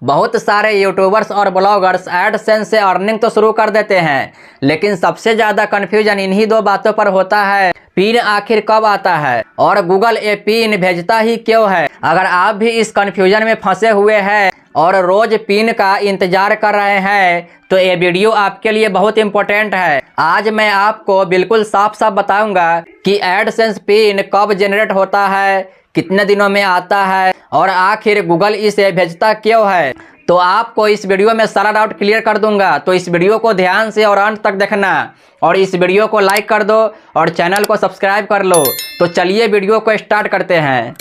बहुत सारे यूट्यूबर्स और ब्लॉगर्स एडसेंस से अर्निंग तो शुरू कर देते हैं, लेकिन सबसे ज़्यादा कन्फ्यूजन इन्हीं दो बातों पर होता है, पिन आखिर कब आता है और गूगल ये पिन भेजता ही क्यों है। अगर आप भी इस कन्फ्यूजन में फंसे हुए हैं और रोज पिन का इंतजार कर रहे हैं तो ये वीडियो आपके लिए बहुत इंपॉर्टेंट है। आज मैं आपको बिल्कुल साफ साफ बताऊंगा कि एडसेंस पिन कब जनरेट होता है, कितने दिनों में आता है और आखिर गूगल इसे भेजता क्यों है। तो आपको इस वीडियो में सारा डाउट क्लियर कर दूंगा, तो इस वीडियो को ध्यान से और अंत तक देखना और इस वीडियो को लाइक कर दो और चैनल को सब्सक्राइब कर लो। तो चलिए वीडियो को स्टार्ट करते हैं।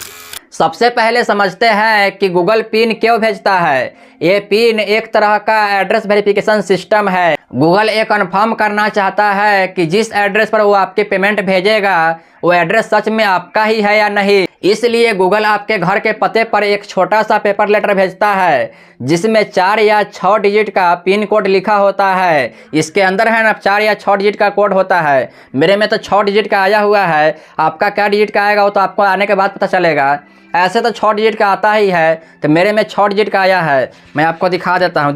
सबसे पहले समझते हैं कि गूगल पिन क्यों भेजता है। ये पिन एक तरह का एड्रेस वेरिफिकेशन सिस्टम है। गूगल ये कन्फर्म करना चाहता है कि जिस एड्रेस पर वो आपके पेमेंट भेजेगा वो एड्रेस सच में आपका ही है या नहीं। इसलिए गूगल आपके घर के पते पर एक छोटा सा पेपर लेटर भेजता है जिसमें 4 या 6 डिजिट का पिन कोड लिखा होता है। इसके अंदर है ना 4 या 6 डिजिट का कोड होता है। मेरे में तो 6 डिजिट का आया हुआ है, आपका क्या डिजिट का आएगा वो तो आपको आने के बाद पता चलेगा। ऐसे तो 6 डिजिट का आता ही है, तो मेरे में 6 डिजिट का आया है। मैं आपको दिखा देता हूँ,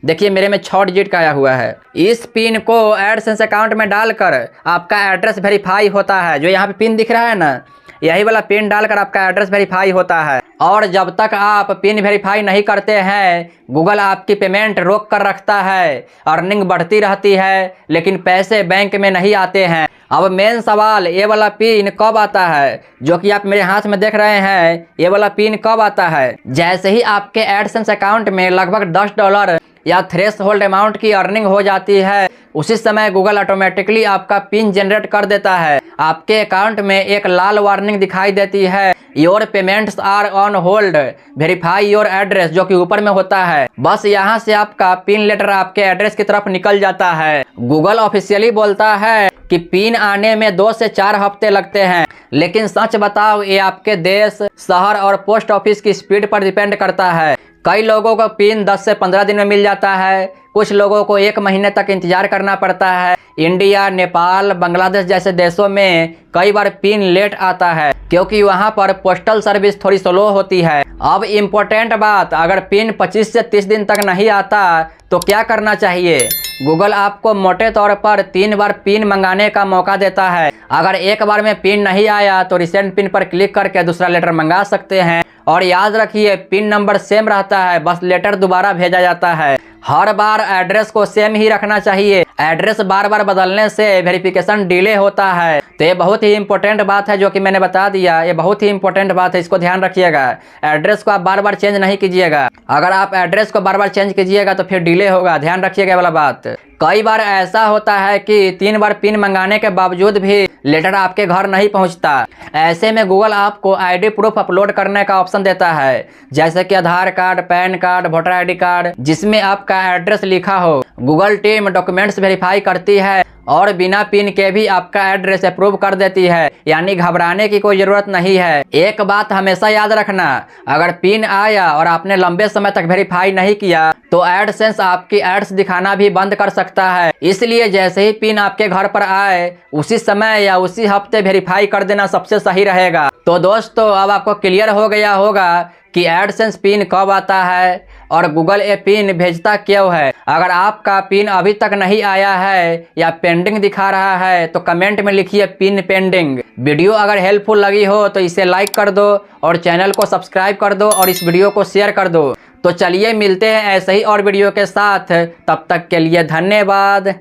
देखिए मेरे में 6 डिजिट का आया हुआ है। इस पिन को एडसेंस अकाउंट में डालकर आपका एड्रेस वेरीफाई होता है। जो यहाँ पे पिन दिख रहा है ना, यही वाला पिन डालकर आपका एड्रेस वेरीफाई होता है। और जब तक आप पिन वेरीफाई नहीं करते हैं गूगल आपकी पेमेंट रोक कर रखता है। अर्निंग बढ़ती रहती है लेकिन पैसे बैंक में नहीं आते हैं। अब मेन सवाल ये वाला पिन कब आता है, जो कि आप मेरे हाथ में देख रहे हैं। ये वाला पिन कब आता है, जैसे ही आपके एडसेंस अकाउंट में लगभग $10 या थ्रेशहोल्ड अमाउंट की अर्निंग हो जाती है, उसी समय गूगल ऑटोमेटिकली आपका पिन जनरेट कर देता है। आपके अकाउंट में एक लाल वार्निंग दिखाई देती है, your payments are on hold, verify your address, जो कि ऊपर में होता है। बस यहाँ से आपका पिन लेटर आपके एड्रेस की तरफ निकल जाता है। गूगल ऑफिशियली बोलता है कि पिन आने में 2 से 4 हफ्ते लगते हैं, लेकिन सच बताओ ये आपके देश, शहर और पोस्ट ऑफिस की स्पीड पर डिपेंड करता है। कई लोगों को पिन 10 से 15 दिन में मिल जाता है, कुछ लोगों को 1 महीने तक इंतजार करना पड़ता है। इंडिया, नेपाल, बांग्लादेश जैसे देशों में कई बार पिन लेट आता है क्योंकि वहां पर पोस्टल सर्विस थोड़ी स्लो होती है। अब इम्पोर्टेंट बात, अगर पिन 25 से 30 दिन तक नहीं आता तो क्या करना चाहिए। गूगल आपको मोटे तौर पर 3 बार पिन मंगाने का मौका देता है। अगर एक बार में पिन नहीं आया तो रिसेंट पिन पर क्लिक करके दूसरा लेटर मंगा सकते हैं। और याद रखिए पिन नंबर सेम रहता है, बस लेटर दोबारा भेजा जाता है। हर बार एड्रेस को सेम ही रखना चाहिए। एड्रेस बार बार बदलने से वेरिफिकेशन डिले होता है। तो ये बहुत ही इंपॉर्टेंट बात है जो कि मैंने बता दिया। ये बहुत ही इंपॉर्टेंट बात है, इसको ध्यान रखिएगा। एड्रेस को आप बार बार चेंज नहीं कीजिएगा। अगर आप एड्रेस को बार बार चेंज कीजिएगा तो फिर डिले होगा, ध्यान रखिएगा वाला बात। कई बार ऐसा होता है कि 3 बार पिन मंगाने के बावजूद भी लेटर आपके घर नहीं पहुंचता। ऐसे में गूगल आपको आईडी प्रूफ अपलोड करने का ऑप्शन देता है, जैसे कि Aadhaar card, PAN card, voter ID card, जिसमें आपका एड्रेस लिखा हो। गूगल टीम डॉक्यूमेंट्स वेरीफाई करती है और बिना पिन के भी आपका एड्रेस अप्रूव कर देती है, यानी घबराने की कोई जरूरत नहीं है। एक बात हमेशा याद रखना, अगर पिन आया और आपने लंबे समय तक वेरीफाई नहीं किया तो एडसेंस आपकी एड्स दिखाना भी बंद कर सकता है। इसलिए जैसे ही पिन आपके घर पर आए उसी समय या उसी हफ्ते वेरीफाई कर देना सबसे सही रहेगा। तो दोस्तों अब आपको क्लियर हो गया होगा कि एडसेंस पिन कब आता है और गूगल ये पिन भेजता क्यों है। अगर आपका पिन अभी तक नहीं आया है या पेंडिंग दिखा रहा है तो कमेंट में लिखिए पिन पेंडिंग। वीडियो अगर हेल्पफुल लगी हो तो इसे लाइक कर दो और चैनल को सब्सक्राइब कर दो और इस वीडियो को शेयर कर दो। तो चलिए मिलते हैं ऐसे ही और वीडियो के साथ, तब तक के लिए धन्यवाद।